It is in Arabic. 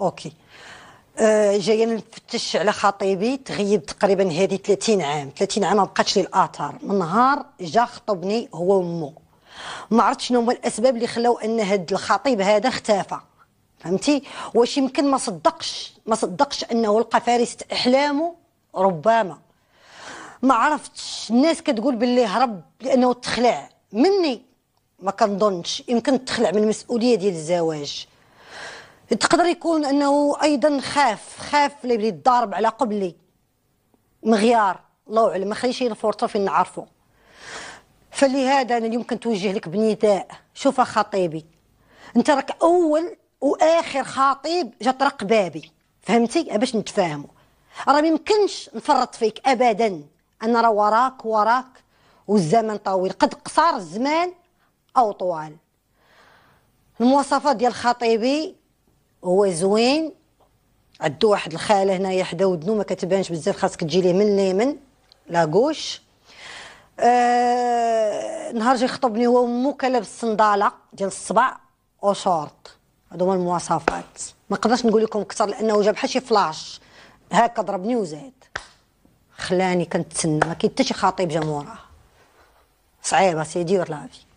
اوكي. جايه نفتش على خطيبي، تغيب تقريبا هذه 30 عام. 30 عام ما بقاتش لي الاثار. من نهار جا خطبني هو وامه، ما عرفت شنو هما الاسباب اللي خلاو ان هاد الخطيب هذا اختفى. فهمتي؟ واش يمكن ما صدقش انه لقى فارسة احلامه؟ ربما. ما عرفتش. الناس كتقول باللي هرب لانه تخلع مني. ما كنظنش. يمكن تخلع من المسؤوليه ديال الزواج. تقدر يكون انه ايضا خاف لا يبدا يتضارب على قبلي. مغيار الله اعلم، ما خليش الفرصه فين نعرفه. فلهذا انا اليوم كنتوجه لك بنداء. شوف خطيبي، انت راك اول واخر خطيب جا طرق بابي. فهمتي؟ باش نتفاهموا. راه ما يمكنش نفرط فيك ابدا. انا راه وراك والزمن طويل، قد قصار الزمان او طوال. المواصفات ديال خطيبي هو زوين، عندو واحد الخاله هنايا حدا ودنو ما كتبانش بزاف، خاصك تجي ليه من اليمن لاكوش. نهار جا يخطبني هو وامو كان لابس صنداله ديال الصبع وشورط. هادو هما المواصفات. ما نقدرش نقول لكم اكثر لانه جا بحال شي فلاش هكا ضربني وزاد. خلاني كنتسنى. ما كاين حتى شي خطيب جا موراه. صعيبه سيدي ولا في